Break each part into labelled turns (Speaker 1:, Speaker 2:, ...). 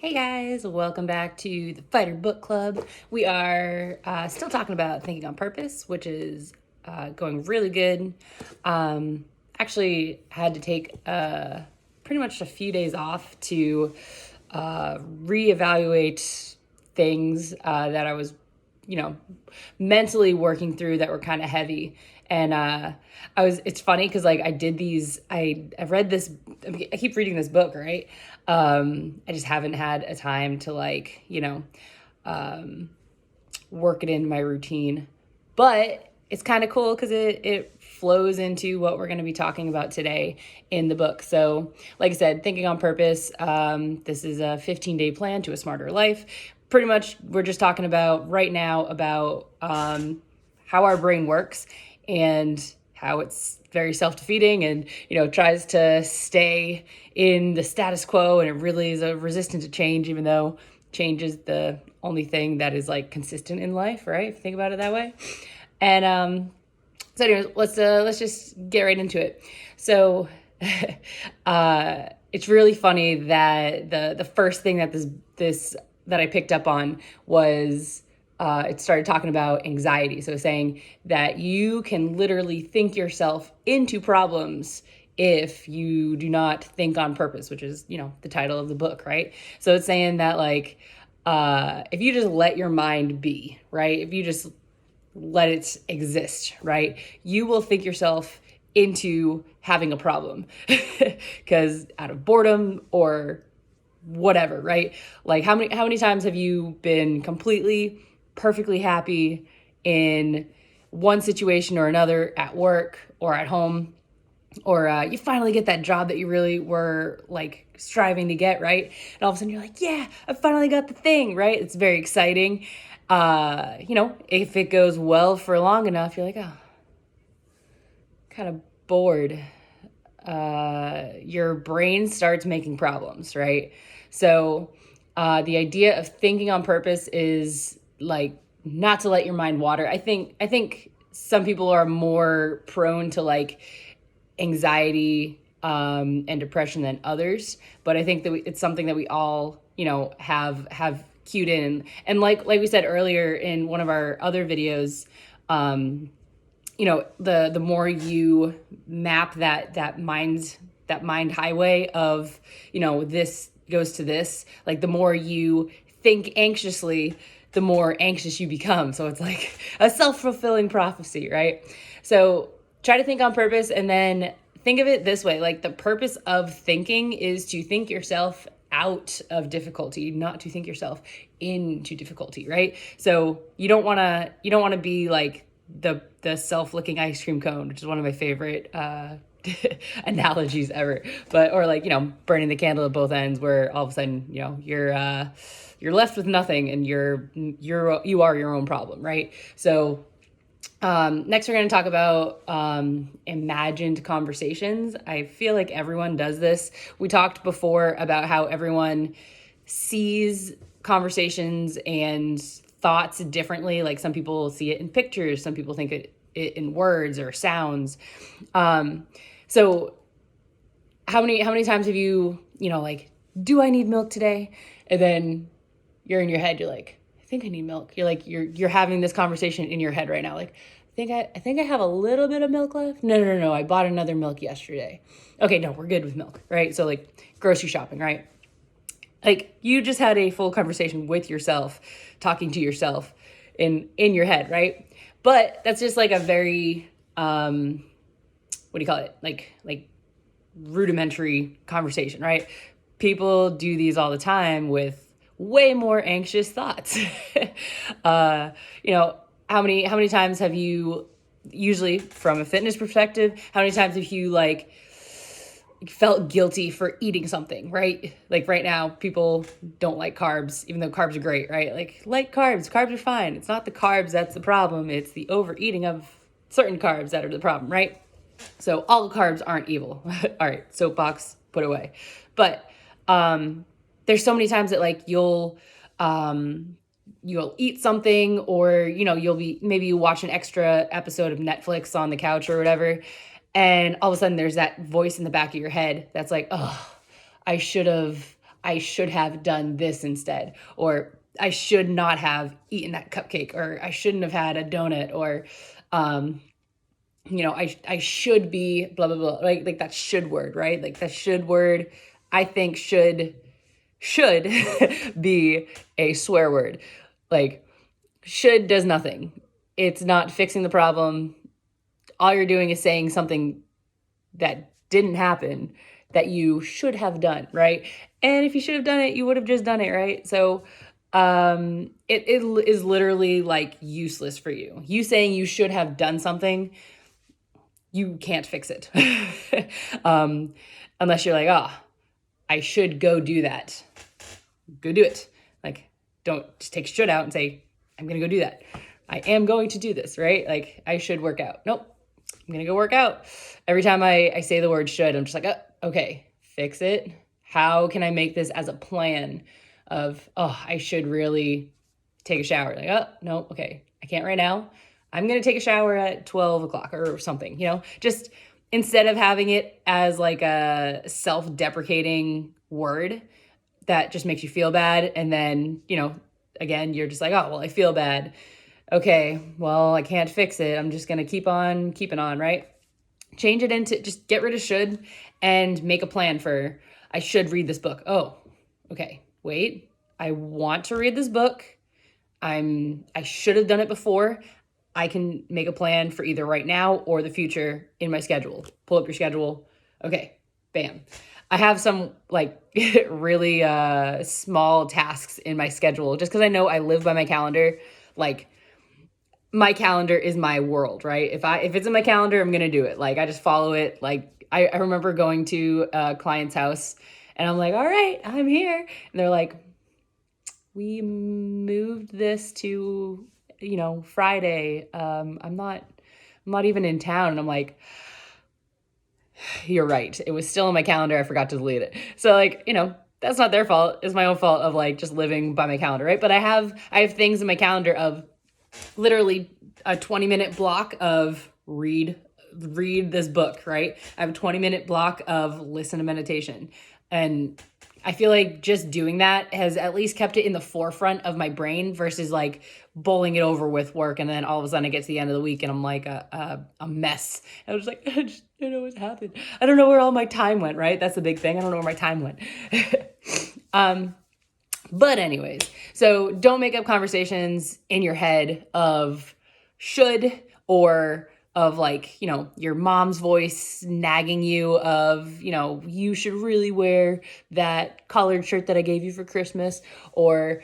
Speaker 1: Hey guys, welcome back to the Fighter Book Club. We are still talking about Thinking on Purpose, which is going really good. Actually, had to take pretty much a few days off to reevaluate things that I was, mentally working through that were kind of heavy. And it's funny because like I've read this, I keep reading this book, right? I just haven't had a time to work it into my routine, but it's kind of cool because it flows into what we're going to be talking about today in the book. So like I said, Thinking on Purpose, this is a 15-day plan to a smarter life. Pretty much we're just talking about right now about how our brain works and how it's very self-defeating and, tries to stay in the status quo, and it really is a resistant to change, even though change is the only thing that is like consistent in life, right? If you think about it that way. And so anyways, let's just get right into it. So it's really funny that the first thing that this that I picked up on was it started talking about anxiety. So saying that you can literally think yourself into problems if you do not think on purpose, which is, the title of the book, right? So it's saying that like, if you just let your mind be, right? If you just let it exist, right? You will think yourself into having a problem because out of boredom or whatever, right? Like how many times have you been completely perfectly happy in one situation or another at work or at home, or you finally get that job that you really were like striving to get, right? And all of a sudden you're like, yeah, I finally got the thing, right? It's very exciting. If it goes well for long enough, you're like, oh, kind of bored. Your brain starts making problems, right? So the idea of thinking on purpose is like not to let your mind wander. I think some people are more prone to like anxiety and depression than others, but I think that it's something that we all have cued in. And like we said earlier in one of our other videos, the more you map that mind highway of this goes to this, like the more you think anxiously, the more anxious you become. So it's like a self-fulfilling prophecy, right? So try to think on purpose, and then think of it this way. Like the purpose of thinking is to think yourself out of difficulty, not to think yourself into difficulty, right? So you don't want to be like the self-licking ice cream cone, which is one of my favorite analogies ever, but or like burning the candle at both ends, where all of a sudden you're left with nothing, and you are your own problem, right? So next we're going to talk about imagined conversations. I feel like everyone does this. We talked before about how everyone sees conversations and thoughts differently. Like some people see it in pictures, some people think it in words or sounds. So how many times have you, like, do I need milk today? And then you're in your head, you're like, I think I need milk. You're like, you're having this conversation in your head right now. Like, I think I have a little bit of milk left. No. I bought another milk yesterday. Okay, no, we're good with milk, right? So like grocery shopping, right? Like you just had a full conversation with yourself, talking to yourself in your head, right? But that's just like a very, what do you call it? Like rudimentary conversation, right? People do these all the time with way more anxious thoughts. How many times have you, usually from a fitness perspective, how many times have you like felt guilty for eating something, right? Like right now, people don't like carbs, even though carbs are great, right? Like carbs are fine. It's not the carbs that's the problem. It's the overeating of certain carbs that are the problem, right? So all carbs aren't evil. All right, soapbox put away. But there's so many times that like you'll eat something, or maybe you watch an extra episode of Netflix on the couch or whatever, and all of a sudden there's that voice in the back of your head that's like, oh, I should have I should have done this instead, or I should not have eaten that cupcake, or I shouldn't have had a donut, or, I should be blah, blah, blah, like that should word, right? Like that should word, I think should be a swear word. Like should does nothing. It's not fixing the problem. All you're doing is saying something that didn't happen that you should have done, right? And if you should have done it, you would have just done it, right? So it is literally like useless for you. You saying you should have done something, you can't fix it. Unless you're like, oh, I should go do that. Go do it. Like, don't just take should out and say, I'm going to go do that. I am going to do this, right? Like, I should work out. Nope. I'm going to go work out. Every time I say the word should, I'm just like, oh, okay, fix it. How can I make this as a plan of, oh, I should really take a shower? Like, oh, no, okay, I can't right now. I'm going to take a shower at 12 o'clock or something, just instead of having it as like a self-deprecating word that just makes you feel bad. And then, again, you're just like, oh, well, I feel bad. Okay, well, I can't fix it. I'm just going to keep on keeping on, right? Change it into, just get rid of should and make a plan for, I should read this book. Oh, okay, wait, I want to read this book. I should have done it before. I can make a plan for either right now or the future in my schedule. Pull up your schedule. Okay, bam. I have some like really small tasks in my schedule just because I know I live by my calendar. Like my calendar is my world, right? If it's in my calendar, I'm going to do it. Like I just follow it. Like I remember going to a client's house and I'm like, all right, I'm here. And they're like, we moved this to, Friday. I'm not even in town. And I'm like, you're right. It was still on my calendar. I forgot to delete it. So like, that's not their fault. It's my own fault of like just living by my calendar, right? But I have things in my calendar of literally a 20-minute block of read this book, right? I have a 20-minute block of listen to meditation. And I feel like just doing that has at least kept it in the forefront of my brain versus like bowling it over with work. And then all of a sudden it gets to the end of the week and I'm like a mess. I was like, I just don't know what's happened. I don't know where all my time went, right? That's the big thing. I don't know where my time went. But anyways, so don't make up conversations in your head of should or of like, your mom's voice nagging you of, you should really wear that collared shirt that I gave you for Christmas, or,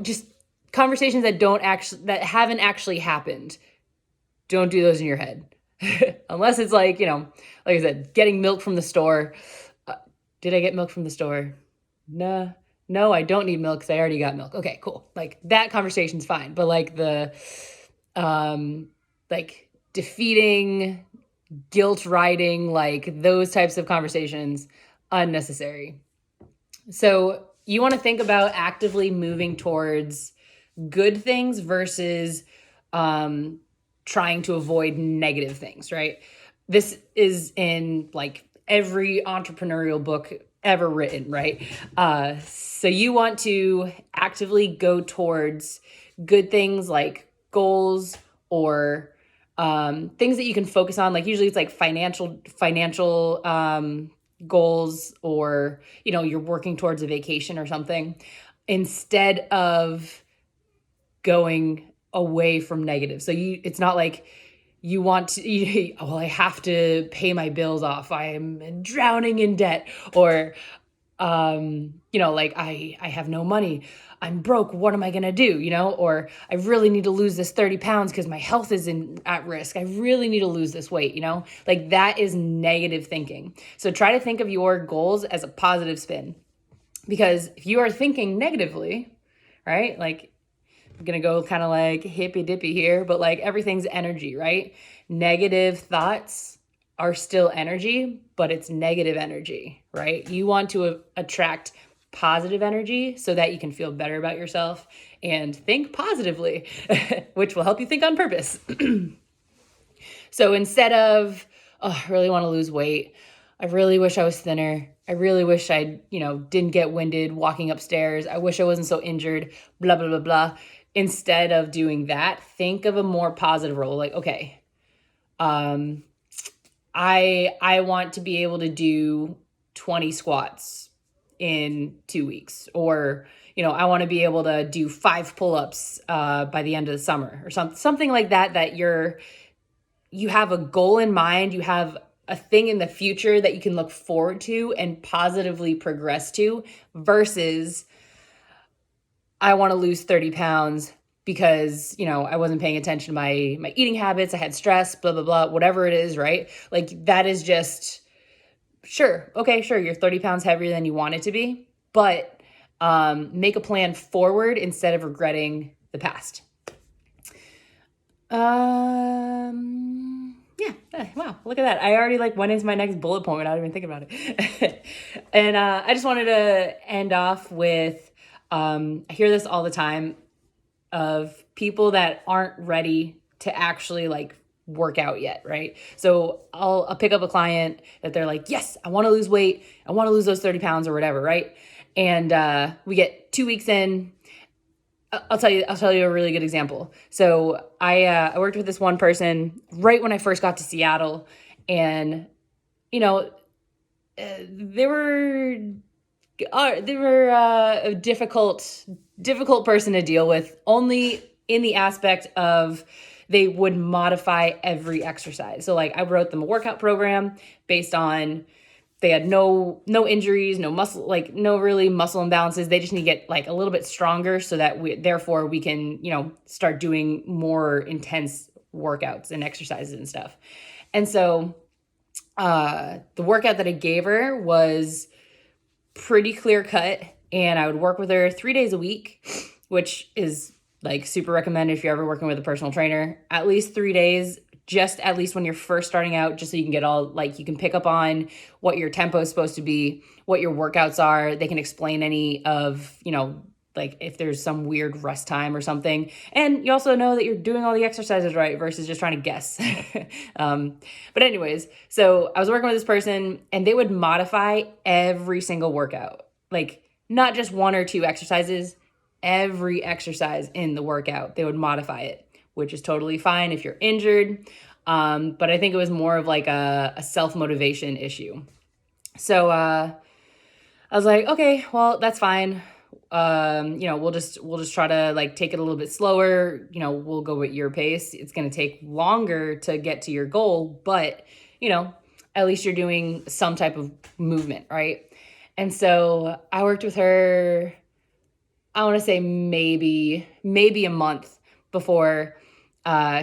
Speaker 1: just conversations that haven't actually happened. Don't do those in your head. Unless it's like, like I said, getting milk from the store. Did I get milk from the store? Nah. No, I don't need milk because I already got milk. Okay, cool. Like that conversation's fine. But like the, like defeating, guilt riding, like those types of conversations, unnecessary. So you want to think about actively moving towards good things versus trying to avoid negative things, right? This is in like every entrepreneurial book ever written, right? So you want to actively go towards good things like goals or things that you can focus on. Like usually it's like financial goals, or, you're working towards a vacation or something, instead of going away from negative. So it's not like you want to, well, I have to pay my bills off. I am drowning in debt, or, like I have no money. I'm broke. What am I going to do? Or I really need to lose this 30 pounds because my health is at risk. I really need to lose this weight, like that is negative thinking. So try to think of your goals as a positive spin, because if you are thinking negatively, right? Like I'm going to go kind of like hippy dippy here, but like everything's energy, right? Negative thoughts are still energy, but it's negative energy, right? You want to attract positive energy so that you can feel better about yourself and think positively, which will help you think on purpose. So instead of, oh, I really want to lose weight. I really wish I was thinner. I really wish I, didn't get winded walking upstairs. I wish I wasn't so injured, blah, blah, blah, blah. Instead of doing that, think of a more positive role. Like, okay, um, I want to be able to do 20 squats in 2 weeks, or, I want to be able to do 5 pull-ups by the end of the summer, or something like that, that you have a goal in mind, you have a thing in the future that you can look forward to and positively progress to, versus I want to lose 30 pounds because, I wasn't paying attention to my eating habits, I had stress, blah, blah, blah, whatever it is, right? Like, that is just, sure, okay, sure, you're 30 pounds heavier than you want it to be, but make a plan forward instead of regretting the past. Yeah. Wow. Look at that. I already went into my next bullet point without even thinking about it. And I just wanted to end off with, I hear this all the time of people that aren't ready to actually work out yet, right? So I'll pick up a client that they're like, yes, I want to lose weight. I want to lose those 30 pounds or whatever, right? And we get 2 weeks in. I'll tell you a really good example. So I worked with this one person right when I first got to Seattle, and they were a difficult person to deal with, only in the aspect of they would modify every exercise. So I wrote them a workout program based on, they had no injuries, no muscle, no really muscle imbalances. They just need to get a little bit stronger so that we can, start doing more intense workouts and exercises and stuff. And so the workout that I gave her was pretty clear cut, and I would work with her 3 days a week, which is super recommended if you're ever working with a personal trainer. At least 3 days, just at least when you're first starting out, just so you can get all, you can pick up on what your tempo is supposed to be, what your workouts are. They can explain any of, if there's some weird rest time or something. And you also know that you're doing all the exercises right versus just trying to guess. But anyways, so I was working with this person, and they would modify every single workout, not just 1 or 2 exercises, every exercise in the workout, they would modify it, which is totally fine if you're injured. But I think it was more of a self-motivation issue. So I was like, okay, well, that's fine. We'll just try to take it a little bit slower. We'll go at your pace. It's going to take longer to get to your goal, but at least you're doing some type of movement, right? And so I worked with her, I want to say maybe a month before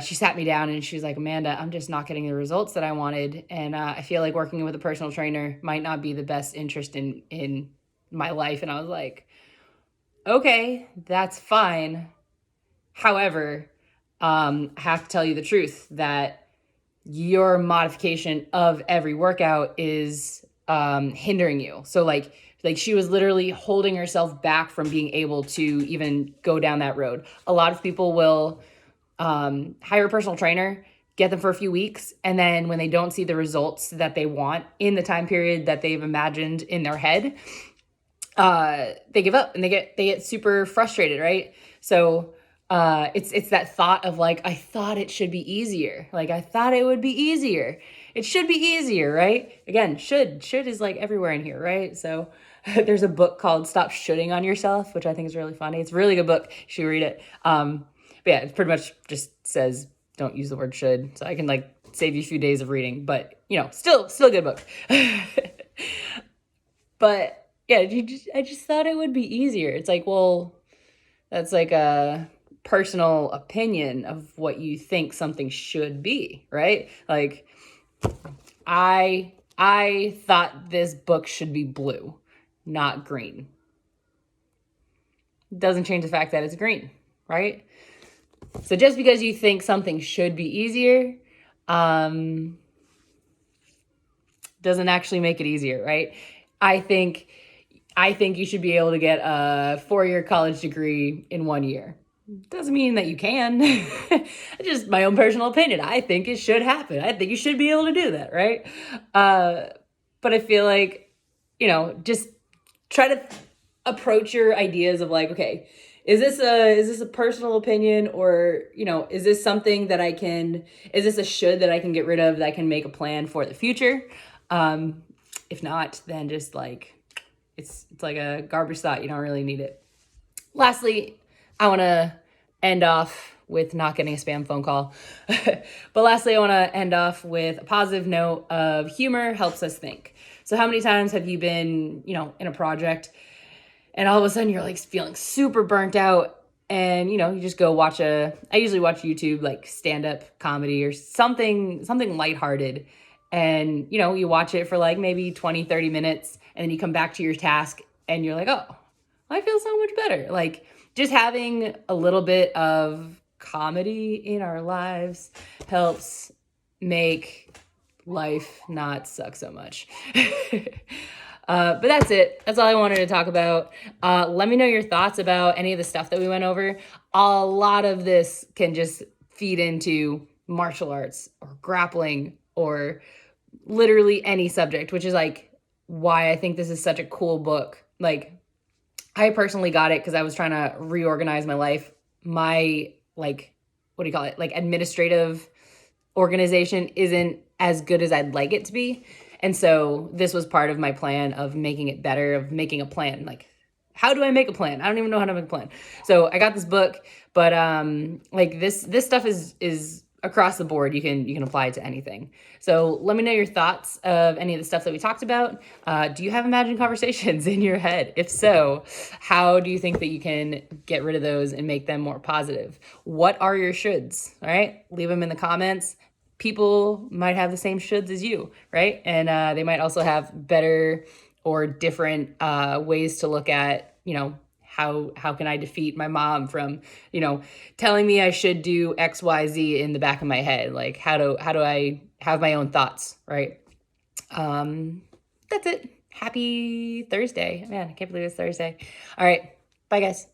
Speaker 1: she sat me down, and she was like, Amanda, I'm just not getting the results that I wanted. And I feel like working with a personal trainer might not be the best interest in my life. And I was like, okay, that's fine. However, I have to tell you the truth that your modification of every workout is hindering you. So she was literally holding herself back from being able to even go down that road. A lot of people will hire a personal trainer, get them for a few weeks, and then when they don't see the results that they want in the time period that they've imagined in their head, they give up and they get super frustrated, right? So it's that thought of I thought it should be easier. I thought it would be easier. It should be easier, right? Again, should is everywhere in here, right? So there's a book called Stop Shoulding on Yourself, which I think is really funny. It's a really good book. You should read it. But yeah, it pretty much just says don't use the word should. So I can save you a few days of reading, but still a good book. But yeah, I just thought it would be easier. It's well, that's a personal opinion of what you think something should be, right? I thought this book should be blue, not green. Doesn't change the fact that it's green, right? So just because you think something should be easier, doesn't actually make it easier, right? I think you should be able to get a 4-year college degree in 1 year. Doesn't mean that you can. It's just my own personal opinion. I think it should happen. I think you should be able to do that, right? But I feel just try to approach your ideas of like, okay, is this a personal opinion, or, is this something that is this a should that I can get rid of, that I can make a plan for the future? If not, then just like, it's like a garbage thought. You don't really need it. Lastly, I want to end off with not getting a spam phone call. But lastly, I want to end off with a positive note of humor helps us think. So how many times have you been, in a project and all of a sudden you're like feeling super burnt out, and, you just go watch I usually watch YouTube, like stand-up comedy or something lighthearted. And, you watch it for like maybe 20, 30 minutes, and then you come back to your task and you're like, oh, I feel so much better. Like, just having a little bit of comedy in our lives helps make life not suck so much. But that's it. That's all I wanted to talk about. Let me know your thoughts about any of the stuff that we went over. A lot of this can just feed into martial arts or grappling or literally any subject, which is like why I think this is such a cool book. Like, I personally got it because I was trying to reorganize my life. My, like, what do you call it? Like, administrative organization isn't as good as I'd like it to be. And so this was part of my plan of making it better, of making a plan. Like, how do I make a plan? I don't even know how to make a plan. So I got this book, but like this stuff is across the board. You can apply it to anything. So let me know your thoughts of any of the stuff that we talked about. Do you have imagined conversations in your head? If so, how do you think that you can get rid of those and make them more positive? What are your shoulds? All right, leave them in the comments. People might have the same shoulds as you, right? And they might also have better or different ways to look at, how can I defeat my mom from, telling me I should do X, Y, Z in the back of my head? Like, how do I have my own thoughts, right? That's it. Happy Thursday. Man, I can't believe it's Thursday. All right. Bye, guys.